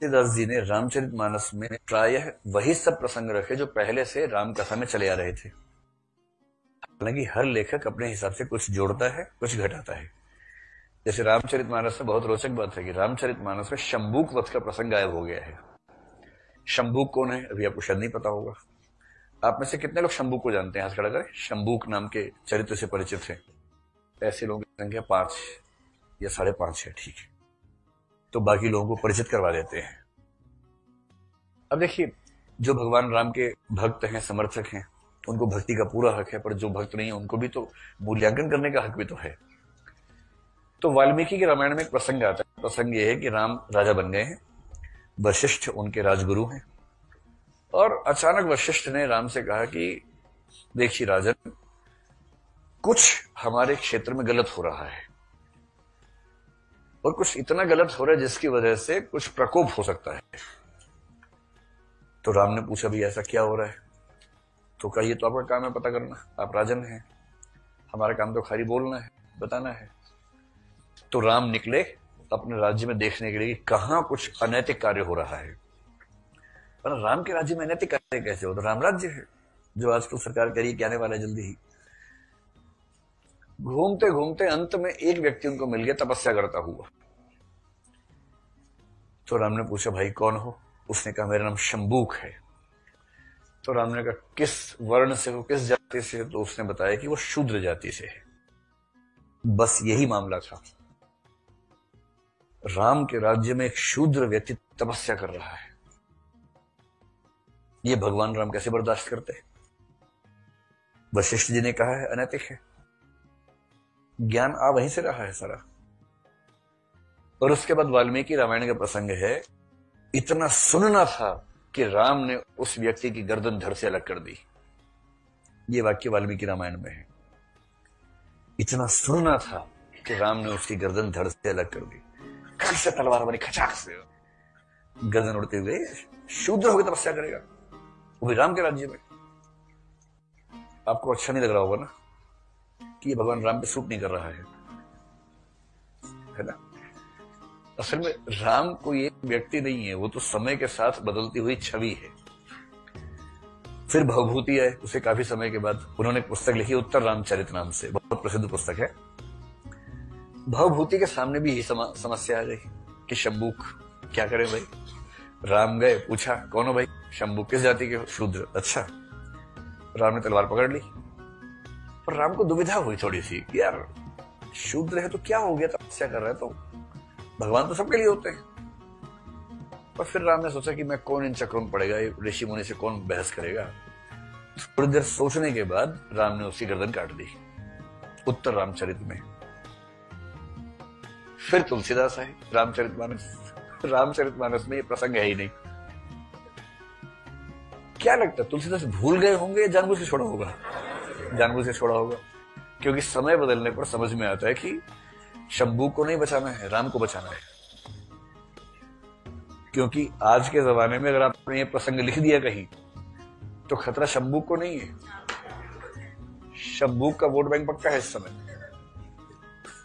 तुलसीदास जी ने रामचरितमानस में प्रायः वही सब प्रसंग रखे जो पहले से राम कथा में चले आ रहे थे। हालांकि हर लेखक अपने हिसाब से कुछ जोड़ता है, कुछ घटाता है। जैसे रामचरितमानस में बहुत रोचक बात है कि रामचरितमानस में शंबूक वध का प्रसंग गायब हो गया है। शंबूक कौन है अभी आपको शायद नहीं पता होगा। आप में से कितने लोग शंबूक को जानते हैं? हाथ खड़ा करें। शंबूक नाम के चरित्र से परिचित हैं? ऐसे लोगों की संख्या 5 या 5.5 है। ठीक है, तो बाकी लोगों को परिचित करवा देते हैं। अब देखिए, जो भगवान राम के भक्त हैं, समर्थक हैं, उनको भक्ति का पूरा हक है, पर जो भक्त नहीं है उनको भी तो मूल्यांकन करने का हक भी तो है। तो वाल्मीकि के रामायण में एक प्रसंग आता है। प्रसंग यह है कि राम राजा बन गए हैं, वशिष्ठ उनके राजगुरु हैं, और अचानक वशिष्ठ ने राम से कहा कि देखिए राजन, कुछ हमारे क्षेत्र में गलत हो रहा है, और कुछ इतना गलत हो रहा है जिसकी वजह से कुछ प्रकोप हो सकता है। तो राम ने पूछा, भी ऐसा क्या हो रहा है? तो कहा, ये तो आपका काम है पता करना, आप राजन हैं, हमारा काम तो खाली बोलना है, बताना है। तो राम निकले अपने राज्य में देखने के लिए कि कहां कुछ अनैतिक कार्य हो रहा है। पर राम के राज्य में अनैतिक कार्य कैसे हो? तो राम राज्य है, जो आजकल सरकार कह रही है कि आने वाला है जल्दी ही। घूमते घूमते अंत में एक व्यक्ति उनको मिल गया, तपस्या करता हुआ। तो राम ने पूछा, भाई कौन हो? उसने कहा, मेरा नाम शंबूक है। तो राम ने कहा, किस वर्ण से हो, किस जाति से? तो उसने बताया कि वो शूद्र जाति से है। बस यही मामला था। राम के राज्य में एक शूद्र व्यक्ति तपस्या कर रहा है, ये भगवान राम कैसे बर्दाश्त करते हैं? वशिष्ठ जी ने कहा है अनैतिक है। ज्ञान आ वहीं से रहा है सारा। और उसके बाद वाल्मीकि रामायण का प्रसंग है, इतना सुनना था कि राम ने उस व्यक्ति की गर्दन धड़ से अलग कर दी। ये वाक्य वाल्मीकि रामायण में है। इतना सुनना था कि राम ने उसकी गर्दन धड़ से अलग कर दी। कल से तलवार बनी, खचाक से गर्दन उड़ते हुए। शूद्र होकर तपस्या करेगा, वो भी राम के राज्य में। आपको अच्छा नहीं लग रहा होगा ना कि ये भगवान राम पे सूट नहीं कर रहा है ना? असल में राम कोई एक व्यक्ति नहीं है, वो तो समय के साथ बदलती हुई छवि है। फिर भवभूति है, उसे काफी समय के बाद उन्होंने एक पुस्तक लिखी, उत्तर रामचरित नाम से, बहुत प्रसिद्ध पुस्तक है। भवभूति के सामने भी यही समस्या आ गई कि शंबूक क्या करें भाई। राम गए, पूछा कौन हो भाई? शंबूक। किस जाति के हो? शूद्र। अच्छा। राम ने तलवार पकड़ ली। पर राम को दुविधा हुई थोड़ी सी कि यार शूद्र है तो क्या हो गया, तपस्या कर रहा है तो भगवान तो सबके लिए होते हैं। पर फिर राम ने सोचा कि मैं कौन इन चक्रों में पड़ेगा, ऋषि मुनि से कौन बहस करेगा। थोड़ी देर सोचने के बाद राम ने उसकी गर्दन काट दी, उत्तर रामचरित में। फिर तुलसीदास आए, रामचरितमानस में ये प्रसंग है ही नहीं। क्या लगता है तुलसीदास भूल गए होंगे या जानबूझ से छोड़ा होगा? जानबूझ से छोड़ा होगा, क्योंकि समय बदलने पर समझ में आता है कि शंबूक को नहीं बचाना है, राम को बचाना है। क्योंकि आज के जमाने में अगर आपने ये प्रसंग लिख दिया कहीं, तो खतरा शंबूक को नहीं है। शंबूक का वोट बैंक पक्का है इस समय।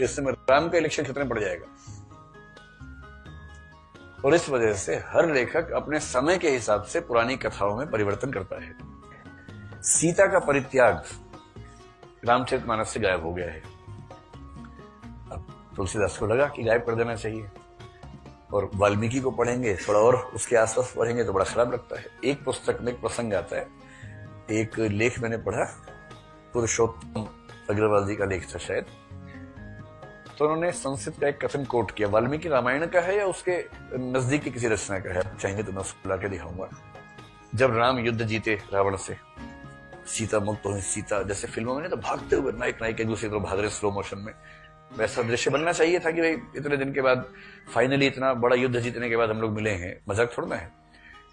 इस समय राम का इलेक्शन खतरे में पड़ जाएगा। और इस वजह से हर लेखक अपने समय के हिसाब से पुरानी कथाओं में परिवर्तन करता है। सीता का परित्याग रामचरितमानस से गायब हो गया है। अब तुलसीदास को लगा कि गायब कर देना चाहिए, और वाल्मीकि को पढ़ेंगे, थोड़ा और उसके आसपास पढ़ेंगे तो बड़ा खराब लगता है। एक पुस्तक में एक प्रसंग आता है, एक लेख मैंने पढ़ा, पुरुषोत्तम अग्रवाल जी का लेख था शायद। तो उन्होंने संस्कृत का एक कथन कोट किया, वाल्मीकि रामायण का है या उसके नजदीक की किसी रचना का है, चाहेंगे तो मैं उसको ला के दिखाऊंगा। जब राम युद्ध जीते रावण से, सीता मुक्त हुई। सीता जैसे फिल्मों में नहीं तो भागते हुए नायक नायिका एक दूसरे की तरफ भाग रहे स्लो मोशन में, वैसा दृश्य बनना चाहिए था कि भाई इतने दिन के बाद फाइनली इतना बड़ा युद्ध जीतने के बाद हम लोग मिले हैं। मजाक थोड़ा है।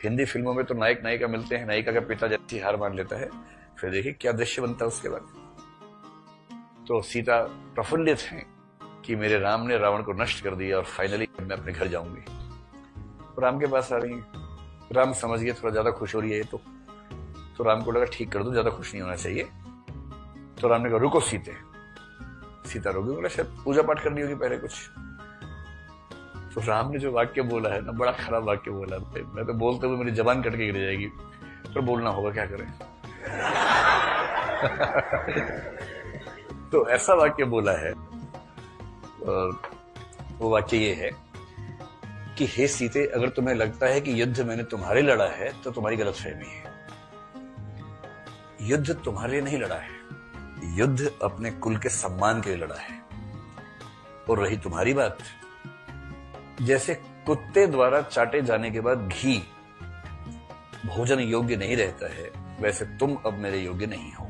हिंदी फिल्मों में तो नायक नायिका मिलते हैं, नायिका का पिता जैसी हार मान लेता है, फिर देखिए क्या दृश्य बनता है उसके बाद। तो सीता प्रफुल्लित हैं कि मेरे राम ने रावण को नष्ट कर दिया और फाइनली मैं अपने घर जाऊंगी। राम के पास आ रही है। राम समझ गए थोड़ा ज्यादा खुश हो रही है ये तो राम को लगा ठीक कर दो, ज्यादा खुश नहीं होना चाहिए। तो राम ने कहा रुको सीते। सीता रोगी, बोला शायद पूजा पाठ करनी होगी पहले कुछ। तो राम ने जो वाक्य बोला है ना, बड़ा खराब वाक्य बोला। मैं तो बोलते हुए मेरी जबान कट के गिर जाएगी, पर बोलना होगा, क्या करें। तो ऐसा वाक्य बोला है, वो वाक्य ये है कि हे सीते, अगर तुम्हें लगता है कि युद्ध मैंने तुम्हारे लड़ा है तो तुम्हारी गलतफहमी है। युद्ध तुम्हारे लिए नहीं लड़ा है, युद्ध अपने कुल के सम्मान के लिए लड़ा है। और रही तुम्हारी बात, जैसे कुत्ते द्वारा चाटे जाने के बाद घी भोजन योग्य नहीं रहता है, वैसे तुम अब मेरे योग्य नहीं हो।